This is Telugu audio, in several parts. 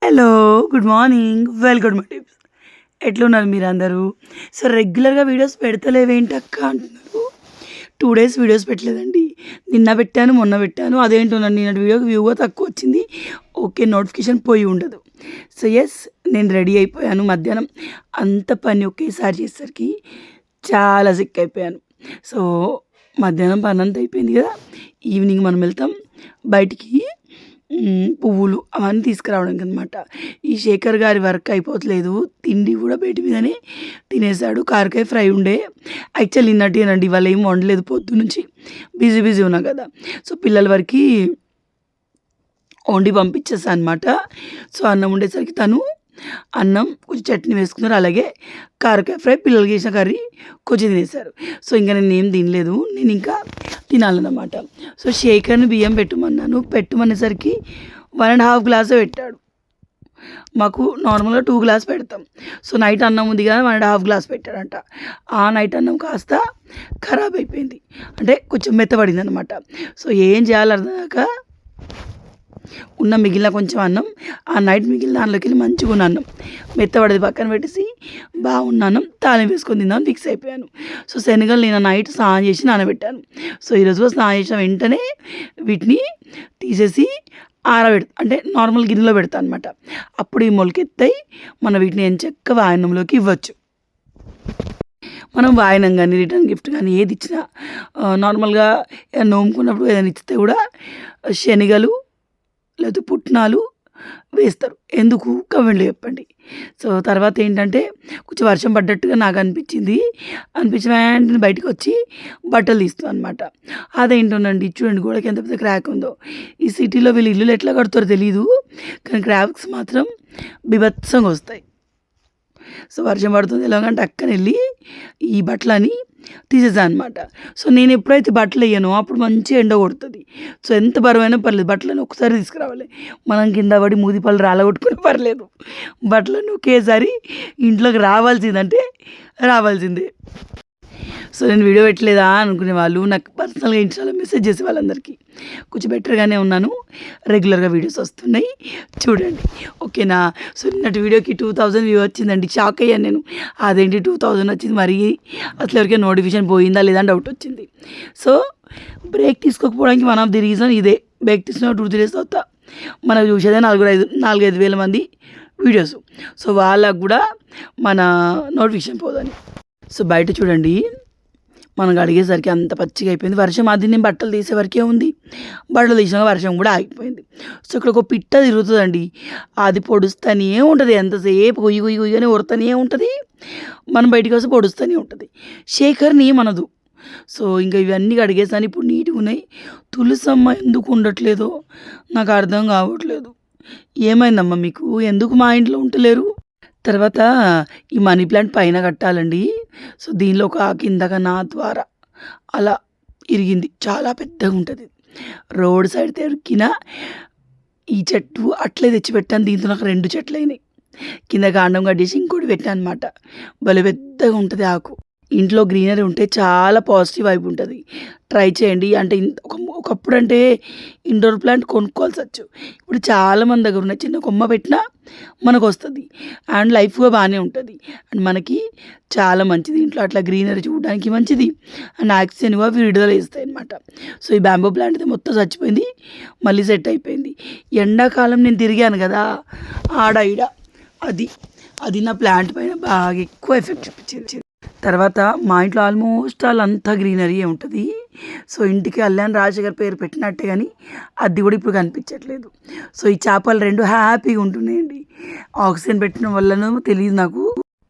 Hello, good morning. Welcome my tips. ఎట్లున్నారు మీరందరూ? సో, రెగ్యులర్‌గా వీడియోస్ పెడతలేవేంటక్కా అంటున్నారు. 2 డేస్ వీడియోస్ పెట్టలేదండి. నిన్న పెట్టాను, మొన్న పెట్టాను. అదేంటో నిన్నటి వీడియోకి వ్యూ కూడా తక్కువొచ్చింది. ఓకే, నోటిఫికేషన్ పోయి ఉండదు. సో, యెస్, నేను రెడీ అయిపోయాను. మధ్యాహ్నం అంత పని ఒకేసారి చేసేసరికి చాలా సిక్ అయిపోయాను. సో, మధ్యాహ్నం పనంతా అయిపోయింది కదా! ఈవినింగ్ మనం వెళ్తాం బయటికి. పువ్వులు అవన్నీ తీసుకురావడానికనమాట. ఈ శేఖర్ గారి వర్క్ అయిపోతలేదు. తిండి కూడా బయట మీదనే తినేసాడు. కాకరకాయ ఫ్రై ఉండే. యాక్చువల్లీ నిన్నటిదేనండి. ఇవాళ ఏం వండలేదు పొద్దున్నుంచి. బిజీ ఉన్నా కదా! సో, పిల్లల వరకి వండి పంపించేసా అనమాట. సో, అన్నం వండేసరికి తను అన్నం కొంచెం చట్నీ వేసుకున్నారు. అలాగే కాకరకాయ ఫ్రై, పిల్లలకి చేసిన కర్రీ కొంచెం తినేసారు. సో, ఇంక నేనేం తినలేదు. నేనింకా తినాలన్నమాట. సో, శేఖర్‌ని బియ్యం పెట్టమన్నాను. పెట్టమనేసరికి 1 ½ గ్లాసే పెట్టాడు. మాకు నార్మల్‌గా 2 గ్లాస్ పెడతాం. సో, నైట్ అన్నం ఉంది కదా! 1 ½ గ్లాస్ పెట్టాడంట. ఆ నైట్ అన్నం కాస్త ఖరాబ్ అయిపోయింది. అంటే కొంచెం మెత్తబడిందనమాట. సో, ఏం చేయాలో అర్థం కాక ఉన్న మిగిలిన కొంచెం అన్నం, ఆ నైట్ మిగిలిన దాంట్లోకెళ్ళి మంచిగున్న అన్నం మెత్తబడేది పక్కన పెట్టేసి, బాగున్న అన్నం తాలింపు వేసుకొని తిందామని ఫిక్స్ అయిపోయాను. సో, శనగలు నేను నైట్ స్నానం చేసి నానబెట్టాను. సో, ఈరోజు స్నానం చేసిన వెంటనే వీటిని తీసేసి అంటే నార్మల్ గిన్నెలో పెడతా అనమాట. అప్పుడు ఈ మొలకెత్తాయి. మనం వీటిని ఎంచక్కా వాయనంలోకి ఇవ్వచ్చు. మనం వాయనం కానీ, రిటర్న్ గిఫ్ట్ కానీ ఏది ఇచ్చినా నార్మల్గా నోముకున్నప్పుడు ఏదైనా ఇస్తే కూడా శనగలు లేకపోతే పుట్నాలు వేస్తారు. ఎందుకు? కామెంట్‌లో చెప్పండి. సో, తర్వాత ఏంటంటే కొంచెం వర్షం పడ్డట్టుగా నాకు అనిపించింది. అనిపించిన వెంటనే బయటకొచ్చి బట్టలు తీస్తున్నా అనమాట. అదేంటోనండి చూడండి గోడకి ఎంత పెద్ద క్రాక్ ఉందో. ఈ సిటీలో వీళ్ళు ఇల్లులు ఎట్లా కడతారో తెలీదు. కానీ క్రాక్స్ మాత్రం బీభత్సంగా వస్తాయి. సో, వర్షం పడుతుంది ఎలాగంటే టక్కనెళ్ళి ఈ బట్టలని తీసేసా అనమాట. సో, నేను ఎప్పుడైతే బట్టలు ఎయ్యనో అప్పుడు మంచిగా ఎండ కొడుతుంది. సో, ఎంత బరువైనా పర్లేదు బట్టలని ఒకసారి తీసుకురావాలి. మనం కింద పడి మూతి పళ్ళు రాలగొట్టుకున్నా పర్లేదు. బట్టలను ఒకేసారి ఇంట్లోకి రావాల్సిందంటే రావాల్సిందే. సో, నేను వీడియో పెట్టలేదా అనుకునే వాళ్ళు నాకు పర్సనల్‌గా ఇన్‌స్టాలో మెసేజ్ చేసే వాళ్ళందరికీ కొంచెం బెటర్‌గానే ఉన్నాను. రెగ్యులర్‌గా వీడియోస్ వస్తున్నాయి చూడండి. ఓకేనా? సో, నిన్నటి వీడియోకి 2000 వ్యూ వచ్చిందండి. షాక్ అయ్యాను నేను. అదేంటి 2000 వచ్చింది మరీ అసలు ఎవరికైనా నోటిఫికేషన్ పోయిందా లేదా అని డౌట్ వచ్చింది. సో, బ్రేక్ తీసుకోకపోవడానికి వన్ ఆఫ్ ది రీజన్ ఇదే. బ్రేక్ తీసుకున్న 2, 3 డేస్ తర్వాత మనం చూసేదే 4, 5 వేల మంది వీడియోస్. సో, వాళ్ళకి కూడా మన నోటిఫికేషన్ పోదని. సో, బయట చూడండి మనకు అడిగేసరికి అంత పచ్చిగా అయిపోయింది. వర్షం అది నేను బట్టలు తీసే వరకే ఉంది. బట్టలు తీసినాక వర్షం కూడా ఆగిపోయింది. సో, ఇక్కడ ఒక పిట్ట తిరుగుతుందండి. అది పొడుస్తూనే ఉంటుంది. ఎంతసేపు గుయ్యి అని ఒరుతూనే ఉంటుంది. మనం బయటికి వస్తే పొడుస్తూనే ఉంటుంది. శేఖర్‌ని మనదు. సో, ఇంకా ఇవన్నీ కడిగేసాను. ఇప్పుడు నీట్‌గా ఉన్నాయి. తులసమ్మ ఎందుకు ఉండట్లేదో నాకు అర్థం కావట్లేదు. ఏమైందమ్మా మీకు? ఎందుకు మా ఇంట్లో ఉంటలేరు? తర్వాత ఈ మనీ ప్లాంట్ పైన కట్టాలండి. సో, దీనిలో ఒక కిందగా నా ద్వారా అలా ఇరిగింది. చాలా పెద్దగా ఉంటుంది. రోడ్ సైడ్ దొరికిన ఈ చెట్టు అట్లే తెచ్చిపెట్టాను. దీంతో నాకు 2 చెట్లయినాయి. కింద కాండం కట్టేసి ఇంకోటి పెట్టాను అనమాట. భలే పెద్దగా ఉంటుంది ఆకు. ఇంట్లో గ్రీనరీ ఉంటే చాలా పాజిటివ్ వైబ్ ఉంటుంది. ట్రై చేయండి. అంటే ఒకప్పుడంటే ఇండోర్ ప్లాంట్ కొనుక్కోవాల్సొచ్చు. ఇప్పుడు చాలామంది దగ్గర ఉన్నాయి. చిన్న కొమ్మ పెట్టినా మనకొస్తది. అండ్ లైఫ్ కూడా బాగానే ఉంటుంది. అండ్ మనకి చాలా మంచిది. ఇంట్లో అట్లా గ్రీనరీ చూడడానికి మంచిది. అండ్ ఆక్సిజన్ కూడా విడుదల చేస్తాయి అనమాట. సో, ఈ బ్యాంబో ప్లాంట్ అయితే మొత్తం చచ్చిపోయింది. మళ్ళీ సెట్ అయిపోయింది. ఎండాకాలం నేను తిరిగాను కదా ఆడ ఈడ, అది నా ప్లాంట్ పైన బాగా ఎక్కువ ఎఫెక్ట్ చూపించింది. తర్వాత మా ఇంట్లో ఆల్మోస్ట్ అంతా గ్రీనరీయే ఉంటుంది. సో, ఇంటికి కళ్యాణ్ రాజశేఖర్ పేరు పెట్టినట్టే కానీ అది కూడా ఇప్పుడు కనిపించట్లేదు. సో, ఈ చేపలు 2 హ్యాపీగా ఉంటున్నాయండి. ఆక్సిజన్ పెట్టడం వల్లనో తెలియదు నాకు.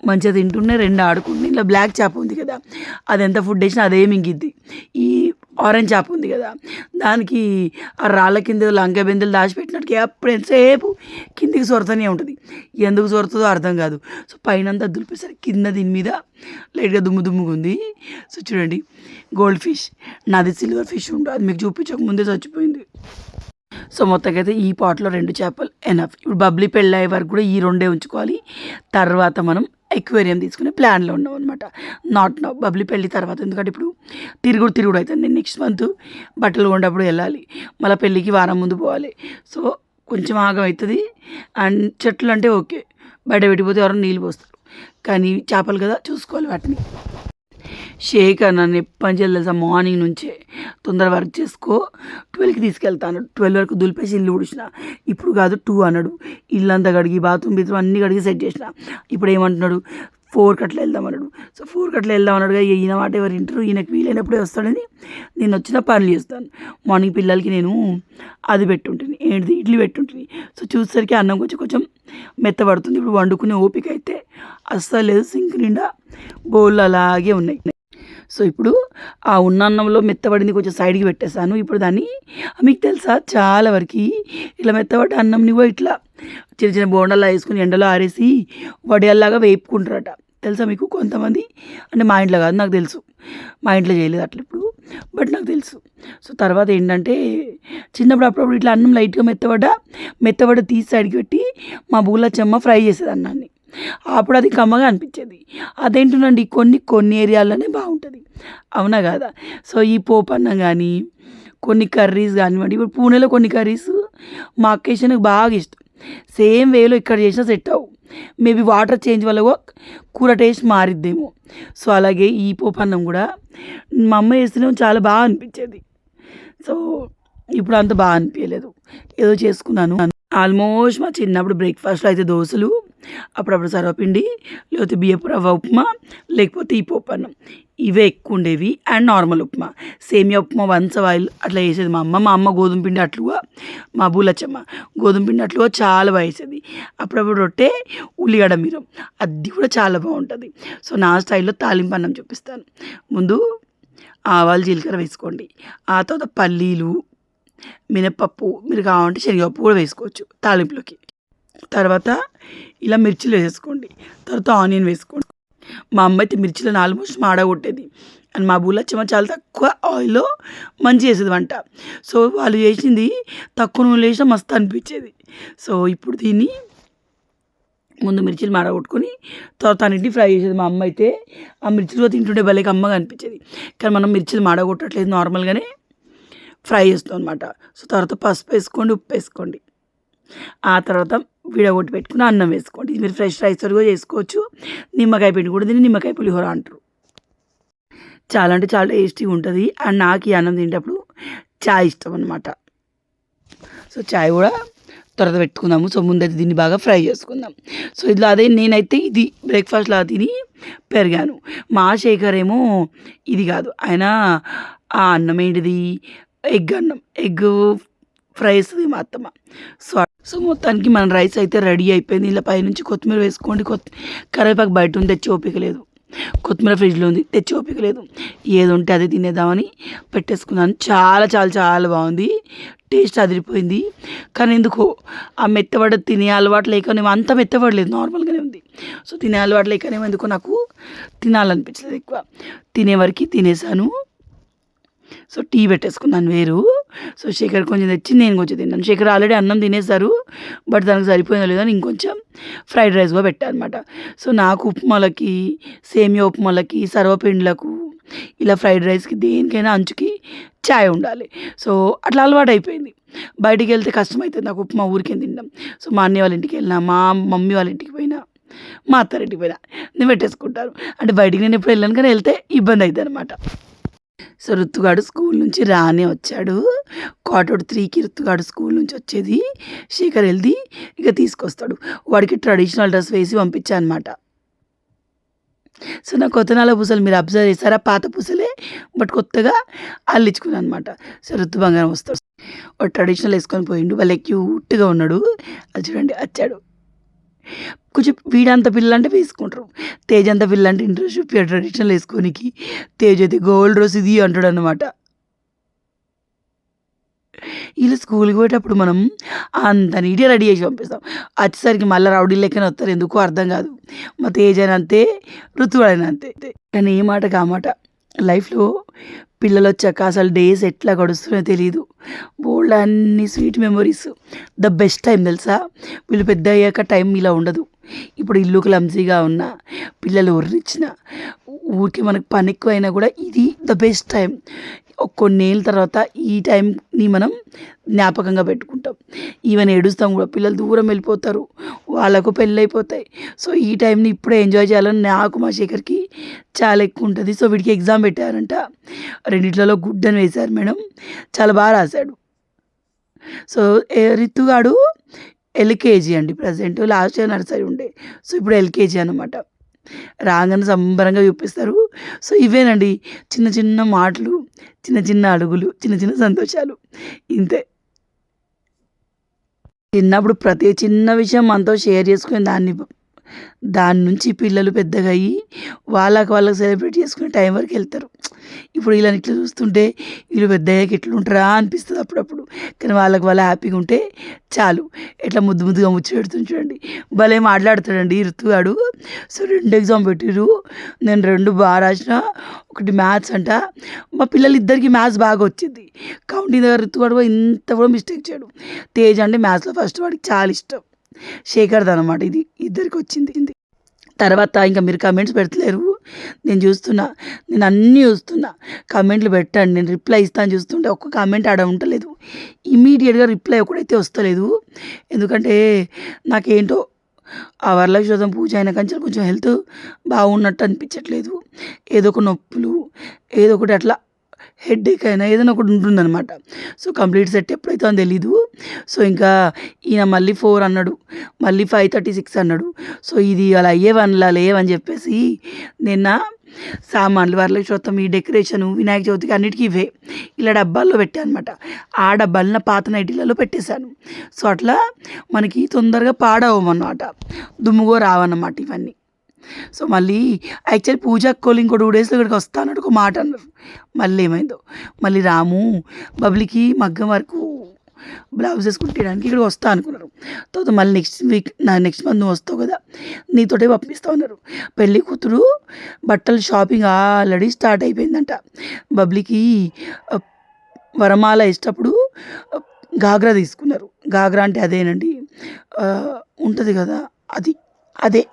మంచిగా తింటున్నాయి, 2 ఆడుకుంటున్నాయి. ఇలా బ్లాక్ చేప ఉంది కదా, అది ఎంత ఫుడ్ వేసినా అదే మింగిద్ది. ఈ ఆరెంజ్ చేప ఉంది కదా, దానికి ఆ రాళ్ళ కింద లంక బిందెలు దాచిపెట్టినట్టుగా ఎప్పుడు ఎంతసేపు కిందికి సొరతనే ఉంటుంది. ఎందుకు సొరుతుందో అర్థం కాదు. సో, పైనంతా దులిపేసరికి కింద దీని మీద లైట్గా దుమ్ముగా ఉంది. సో, చూడండి గోల్డ్ ఫిష్, నాది సిల్వర్ ఫిష్ ఉంటుంది. అది మీకు చూపించక ముందే చచ్చిపోయింది. సో, మొత్తానికైతే ఈ పాట్‌లో 2 చేపలు ఎనఫ్. ఇప్పుడు బబ్లీ పెళ్ళయ్యే వరకు కూడా ఈ 2 ఉంచుకోవాలి. తర్వాత మనం ఎక్వేరియం తీసుకునే ప్లాన్‌లో ఉన్నామనమాట. నాట్ నౌ, బబ్లీ పెళ్ళి తర్వాత. ఎందుకంటే ఇప్పుడు తిరుగుడు అవుతుంది. నేను నెక్స్ట్ మంత్ బట్టలు కొనేటప్పుడు వెళ్ళాలి. మళ్ళీ పెళ్ళికి వారం ముందు పోవాలి. సో, కొంచెం ఆగం అవుతుంది. అండ్ చెట్లు అంటే ఓకే, బయట పెట్టిపోతే ఎవరైనా నీళ్ళు పోస్తారు, కానీ చేపలు కదా చూసుకోవాలి వాటిని. శేఖర్ నన్ను ఎప్పటి నుంచి తెలుసా, మార్నింగ్ నుంచే తొందర వర్క్ చేసుకో 12కి తీసుకెళ్తాను, 12 వరకు దులిపేసి ఇల్లు ఉడిచిన, ఇప్పుడు కాదు 2 అన్నాడు. ఇల్లంతా కడిగి బాత్రూమ్ బిత్రూమ్ అన్నీ కడిగి సెట్ చేసిన. ఇప్పుడు ఏమంటున్నాడు 4కి అట్లా వెళ్దాం అన్నాడు. సో 4కి అట్లా వెళ్దాం అన్నాడుగా, ఈయన మాట ఎవరు వింటారు, ఈయనకు వీలైనప్పుడే వస్తాడని నేను వచ్చిన పనులు చేస్తాను. మార్నింగ్ పిల్లలకి నేను అది పెట్టుంటుంది, ఏంటిది ఇడ్లీ పెట్టుంటుంది. సో చూసేసరికి అన్నం కొంచెం కొంచెం మెత్తబడుతుంది. ఇప్పుడు వండుకునే ఓపిక అయితే అస్సలు లేదు, సింక్ నిండా బౌళ్ళు అలాగే ఉన్నాయి. సో ఇప్పుడు ఆ ఉన్న అన్నంలో మెత్తబడింది కొంచెం సైడ్కి పెట్టేశాను. ఇప్పుడు దాన్ని మీకు తెలుసా, చాలా వరకు ఇలా మెత్తబడ్డ అన్నంని కూడా ఇట్లా చిన్న చిన్న బోండాలా వేసుకుని ఎండలో ఆరేసి వడియాల్లాగా వేపుకుంటారట. తెలుసా మీకు? కొంతమంది, అంటే మా ఇంట్లో కాదు, నాకు తెలుసు, మా ఇంట్లో చేయలేదు అట్లా ఇప్పుడు, బట్ నాకు తెలుసు. సో తర్వాత ఏంటంటే చిన్నప్పుడు అప్పుడప్పుడు ఇట్లా అన్నం లైట్గా మెత్తబడ్డ తీసి సైడ్కి పెట్టి మా బూలచ్చమ్మ ఫ్రై చేసేది అన్నాన్ని. అప్పుడు అది కమ్మగా అనిపించేది. అదేంటునండి కొన్ని ఏరియాల్లోనే బాగుంటుంది, అవునా కాదా? సో ఈ పోపు అన్నం కానీ కొన్ని కర్రీస్ కానివ్వండి, ఇప్పుడు పూణేలో కొన్ని కర్రీస్ మా అక్కేసి నాకు బాగా ఇష్టం, సేమ్ వేలో ఇక్కడ చేసినా సెట్ అవ్వు, మేబీ వాటర్ చేంజ్ వల్ల కూర టేస్ట్ మారిద్దేమో. సో అలాగే ఈ పోపు అన్నం కూడా మా అమ్మ చేస్తేనే చాలా బాగా అనిపించేది. సో ఇప్పుడు అంత బాగా అనిపించలేదు, ఏదో చేసుకున్నాను. ఆల్మోస్ట్ మా చిన్నప్పుడు బ్రేక్ఫాస్ట్లో అయితే దోశలు, అప్పుడప్పుడు సర్వపిండి, లేకపోతే బియ్యపు రవ్వ ఉప్మా, లేకపోతే ఈ పోపు అన్నం, ఇవే ఎక్కువ ఉండేవి. అండ్ నార్మల్ ఉప్మా, సేమియా ఉప్మా, వన్స్ ఆయిల్ అట్లా వేసేది మా అమ్మ గోధుమ పిండి అట్లుగా, మా బూలచ్చమ్మ గోధుమ పిండి అట్లుగా చాలా బాగా వేసేది. అప్పుడప్పుడు రొట్టె ఉల్లిగడ్డ మీరం, అది కూడా చాలా బాగుంటుంది. సో నా స్టైల్లో తాలింపు అన్నం చూపిస్తాను. ముందు ఆవాలు జీలకర్ర వేసుకోండి, ఆ తర్వాత పల్లీలు, మినపప్పు, మీరు కావాలంటే శనగపప్పు కూడా వేసుకోవచ్చు తాలింపులోకి. తర్వాత ఇలా మిర్చిలు వేసుకోండి, తర్వాత ఆనియన్ వేసుకోండి. మా అమ్మ అయితే మిర్చిలను ఆల్మోస్ట్ మాడగొట్టేది, అండ్ మా బూలచ్చమ్మ చాలా తక్కువ ఆయిల్లో మంచి చేసేది వంట. సో వాళ్ళు చేసింది తక్కువ నూనె వేసినా మస్తు అనిపించేది. సో ఇప్పుడు దీన్ని ముందు మిర్చిలు మాడగొట్టుకొని తర్వాత అన్నింటినీ ఫ్రై చేసేది మా అమ్మ అయితే. ఆ మిర్చిలు తింటుంటే భలే కమ్మగా అనిపించేది, కానీ మనం మిర్చిలు మాడగొట్టట్లేదు, నార్మల్గానే ఫ్రై చేస్తాం అనమాట. సో తర్వాత పసుపు వేసుకోండి, ఉప్పు వేసుకోండి, ఆ తర్వాత విడగొట్టి పెట్టుకుని అన్నం వేసుకోండి. మీరు ఫ్రెష్ రైస్ కూడా చేసుకోవచ్చు, నిమ్మకాయ పిండి కూడా దీన్ని నిమ్మకాయ పులిహోర అంటారు. చాలా అంటే చాలా టేస్టీగా ఉంటుంది. అండ్ నాకు ఈ అన్నం తినేటప్పుడు చాయ్ ఇష్టం అనమాట. సో చాయ్ కూడా తర్వాత పెట్టుకుందాము. సో ముందైతే దీన్ని బాగా ఫ్రై చేసుకుందాం. సో ఇట్లా అదే నేనైతే ఇది బ్రేక్ఫాస్ట్లా తిని పెరిగాను. మా శేఖర్ ఏమో ఇది కాదు, ఆయన ఆ అన్నం ఏంటిది, ఎగ్ ఫ్రై వేస్తుంది మా అత్తమ్మ. సో మొత్తానికి మన రైస్ అయితే రెడీ అయిపోయింది. ఇలా పైనుంచి కొత్తిమీర వేసుకోండి, కరివేపాకు బయట ఉంది, తెచ్చి ఓపిక లేదు, కొత్తిమీర ఫ్రిడ్జ్లో ఉంది, తెచ్చి ఓపిక లేదు, ఏది ఉంటే అది తినేద్దామని పెట్టేసుకున్నాను. చాలా చాలా చాలా బాగుంది, టేస్ట్ అదిరిపోయింది. కానీ ఎందుకో ఆ మెత్తబడ తినే అలవాటు లేకనేమో, అంత మెత్తబడలేదు, నార్మల్గానే ఉంది. సో తినే అలవాటు లేకనేమో ఎందుకో నాకు తినాలనిపించలేదు ఎక్కువ, తినే వరకు తినేసాను. సో టీ పెట్టేసుకున్నాను వేరు. సో శేఖర్ కొంచెం తెచ్చి నేను కొంచెం తిన్నాను. శేఖర్ ఆల్రెడీ అన్నం తినేసారు, బట్ దానికి సరిపోయిందో లేదో అని ఇంకొంచెం ఫ్రైడ్ రైస్ కూడా పెట్టాను అనమాట. సో నాకు ఉప్మాలకి, సేమియా ఉప్మాలకి, సర్వపిండిలకు, ఇలా ఫ్రైడ్ రైస్కి, దేనికైనా అంచుకి చాయ్ ఉండాలి. సో అట్లా అలవాటు అయిపోయింది. బయటికి వెళ్తే కష్టమవుతుంది నాకు ఉప్మా ఊరికే తినడం. సో మా అన్నయ్య వాళ్ళ ఇంటికి వెళ్ళినా, మా మమ్మీ వాళ్ళ ఇంటికి పోయినా, మా అత్తారింటికి పోయినా నేను పెట్టేసుకుంటాను. అంటే బయటికి నేను ఎప్పుడు వెళ్ళాను, కానీ వెళ్తే ఇబ్బంది అవుతుంది అనమాట. సో రుతుగాడు స్కూల్ నుంచి రానే వచ్చాడు. 2:45కి రుతుగాడు స్కూల్ నుంచి వచ్చేది. శేఖర్ వెళ్ది ఇక తీసుకొస్తాడు. వాడికి ట్రెడిషనల్ డ్రెస్ వేసి పంపించా అనమాట. సో నా కొత్తనాల పూసలు మీరు అబ్జర్వ్ చేస్తారా, పాత పూసలే బట్ కొత్తగా అల్లించుకున్నాను అనమాట. సో రుతు బంగారం వస్తాడు, వాడు ట్రెడిషనల్ వేసుకొని పోయిండు, భలే క్యూట్గా ఉన్నాడు. అది చూడండి వచ్చాడు. కొంచెం వీడంత పిల్లలు అంటే వేసుకుంటారు, తేజ్ అంత పిల్లలు అంటే ఇంట్రెస్ట్ చూపి ట్రెడిషనల్ వేసుకోనికి. తేజ్ అయితే గోల్డ్ డ్రెస్ ఇది అంటాడు అనమాట. వీళ్ళు స్కూల్కి పోయేటప్పుడు మనం అంత నీట్గా రెడీ చేసి పంపిస్తాం, వచ్చేసరికి మళ్ళీ రౌడీ లెక్కనే వస్తారు, ఎందుకో అర్థం కాదు. మా తేజ్ అయినా అంతే, ఋతువు అయినా అంతే. కానీ ఏ మాట కామాట లైఫ్లో పిల్లలు వచ్చాక అసలు డేస్ ఎట్లా గడుస్తున్నాయో తెలియదు. బోల్డ్ అన్ని sweet memories, the best time తెలుసా. వీళ్ళు పెద్ద అయ్యాక టైం ఇలా ఉండదు. ఇప్పుడు ఇల్లు క్లమ్జీగా ఉన్న, పిల్లలు ఒర్రిచ్చిన, ఊరికే మనకు పని ఎక్కువ అయినా కూడా ఇది ద బెస్ట్ టైం. కొన్నేళ్ళ తర్వాత ఈ టైంని మనం జ్ఞాపకంగా పెట్టుకుంటాం. ఈవెన్ ఏడుస్తాం కూడా. పిల్లలు దూరం వెళ్ళిపోతారు, వాళ్ళకు పెళ్ళైపోతాయి. సో ఈ టైంని ఇప్పుడే ఎంజాయ్ చేయాలని నాకు మా శేఖర్కి చాలా ఎక్కువ ఉంటుంది. సో వీడికి ఎగ్జామ్ పెట్టారంట, రెండిట్లలో గుడ్ అని వేశారు మేడం. చాలా బాగా రాశాడు. సో రితుగాడు ఎల్కేజీ అండి ప్రజెంట్, లాస్ట్ ఇయర్ నర్సరీ ఉండే. సో ఇప్పుడు ఎల్కేజీ అనమాట. రాగానే సంబరంగా చూపిస్తారు. సో ఇవేనండి చిన్న చిన్న మాటలు, చిన్న చిన్న అడుగులు, చిన్న చిన్న సంతోషాలు, ఇంతే. చిన్నప్పుడు ప్రతి చిన్న విషయం మనతో షేర్ చేసుకుని దాని నుంచి పిల్లలు పెద్దగా అయ్యి వాళ్ళకి సెలబ్రేట్ చేసుకునే టైం వరకు వెళ్తారు. ఇప్పుడు వీళ్ళని ఇట్లా చూస్తుంటే వీళ్ళు పెద్దయ్యాక ఎట్లుంటారా అనిపిస్తుంది అప్పుడప్పుడు. కానీ వాళ్ళు హ్యాపీగా ఉంటే చాలు. ఎట్లా ముద్దుగా ముచ్చి పెడుతుంది చూడండి. భలే మాట్లాడతాడండి ఋతుగాడు. సో 2 ఎగ్జామ్ పెట్టిర్రు, నేను 2 బాగా రాసిన. ఒకటి మ్యాథ్స్ అంట. మా పిల్లలు ఇద్దరికి మ్యాథ్స్ బాగా వచ్చింది. కౌంటింగ్ దగ్గర ఋతుగాడు ఇంత కూడా మిస్టేక్ చేయడు. తేజ్ అంటే మ్యాథ్స్లో ఫస్ట్, వాడికి చాలా ఇష్టం. శేఖర్ది అనమాట ఇది, ఇద్దరికి వచ్చింది. తర్వాత ఇంకా మీరు కమెంట్స్ పెడతలేరు, నేను చూస్తున్నా, నేను అన్నీ చూస్తున్నా. కమెంట్లు పెట్టండి, నేను రిప్లై ఇస్తాను. చూస్తుంటే ఒక్క కామెంట్ ఆడ ఉండలేదు. ఇమీడియట్గా రిప్లై ఒకటైతే వస్తలేదు. ఎందుకంటే నాకేంటో ఆ వరలక్ష్మి పూజ అయిన కంచె కొంచెం హెల్త్ బాగున్నట్టు అనిపించట్లేదు. ఏదో ఒక నొప్పులు, ఏదో ఒకటి అట్లా హెడ్ఏక్ అయినా ఏదైనా ఒకటి ఉంటుందన్నమాట. సో కంప్లీట్ సెట్ ఎప్పుడైతే అని తెలీదు. సో ఇంకా ఈయన మళ్ళీ 4 అన్నాడు, మళ్ళీ 5:36 అన్నాడు. సో ఇది అలా అయ్యేవనిలా లేవని చెప్పేసి నిన్న సామాన్లు వరలక్ష్మి ఈ డెకరేషను వినాయక చవితికి అన్నిటికీ ఇవే ఇలా డబ్బాల్లో పెట్టాను అనమాట. ఆ డబ్బాలను పాత నైటీలలో పెట్టేశాను. సో అట్లా మనకి తొందరగా పాడవన్నమాట, దుమ్ముగో రావన్నమాట ఇవన్నీ. సో మళ్ళీ యాక్చువల్లీ పూజ అక్కోళ్ళు ఇంకో 2 డేస్లో ఇక్కడికి వస్తానట్టు ఒక మాట అన్నారు. మళ్ళీ ఏమైందో, మళ్ళీ రాము బబ్లీకి మగ్గం వరకు బ్లౌజెస్ కుట్టడానికి ఇక్కడికి వస్తా అనుకున్నారు. తర్వాత మళ్ళీ నెక్స్ట్ మంత్ నువ్వు వస్తావు కదా, నీతోటే పంపిస్తా ఉన్నారు. పెళ్ళి కూతురు బట్టలు షాపింగ్ ఆల్రెడీ స్టార్ట్ అయిపోయిందంట. బబ్లీకి వరమాల ఇష్టప్పుడు గాగ్రా తీసుకున్నారు. గాగ్రా అంటే అదేనండి, ఉంటుంది కదా అదే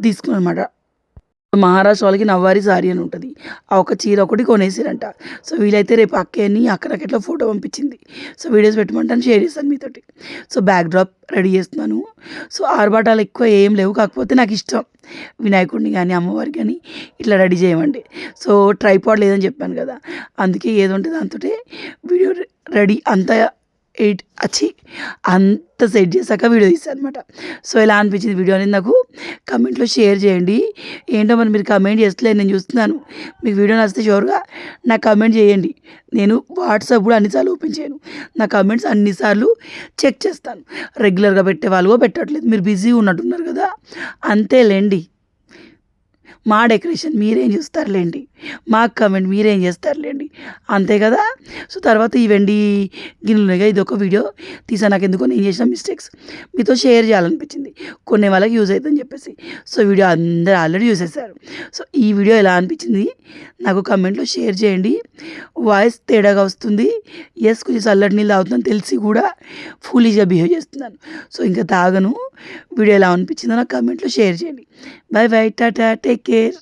తీసుకున్నాను అనమాట. మహారాష్ట్ర వాళ్ళకి నవ్వారి సారీ అని ఉంటుంది. ఆ ఒక చీర ఒకటి కొనేసారంట. సో వీలైతే రేపు అక్కని అక్కడికెట్లా ఫోటో పంపించింది. సో వీడియోస్ పెట్టమంటాను, షేర్ చేస్తాను మీతోటి. సో బ్యాక్ డ్రాప్ రెడీ చేస్తున్నాను. సో ఆర్భాటాలు ఎక్కువ ఏం లేవు, కాకపోతే నాకు ఇష్టం వినాయకుడిని కానీ అమ్మవారికి కానీ ఇట్లా రెడీ చేయమండి. సో ట్రైపాడ్ లేదని చెప్పాను కదా, అందుకే ఏది ఉంటే దాంతో వీడియో రెడీ అంత సెట్ చేశాక వీడియో తీస్తాను అనమాట. సో ఎలా అనిపించింది వీడియో అనేది నాకు కమెంట్లో షేర్ చేయండి. ఏంటో మరి మీరు కమెంట్ చేస్తలేదు, నేను చూస్తున్నాను. మీకు వీడియో నచ్చితే షూర్గా నాకు కమెంట్ చేయండి. నేను వాట్సాప్ కూడా అన్నిసార్లు ఓపెన్ చేయను, నా కమెంట్స్ అన్నిసార్లు చెక్ చేస్తాను. రెగ్యులర్గా పెట్టే వాళ్ళు పెట్టట్లేదు, మీరు బిజీ ఉన్నట్టున్నారు కదా, అంతేలేండి. మా డెకరేషన్ మీరేం చూస్తారులేండి, మా కమెంట్ మీరేం చేస్తారులేండి, అంతే కదా. సో తర్వాత ఈ వెండి గిన్నెలుగా ఇది ఒక వీడియో తీసా. నాకు ఎందుకో నేను చేసిన మిస్టేక్స్ మీతో షేర్ చేయాలనిపించింది, కొన్ని వాళ్ళకి యూజ్ అవుతుందని చెప్పేసి. సో వీడియో అందరూ ఆల్రెడీ చూసేసారు. సో ఈ వీడియో ఎలా అనిపించింది నాకు కమెంట్లో షేర్ చేయండి. వాయిస్ తేడాగా వస్తుంది, కొంచెం చల్లటి నీళ్ళు తాగుతుందని తెలిసి కూడా ఫుల్లీగా బిహేవ్ చేస్తున్నాను. సో ఇంకా తాగను. వీడియో ఎలా అనిపించిందో నాకు కమెంట్లో షేర్ చేయండి. By by, Tata, take care.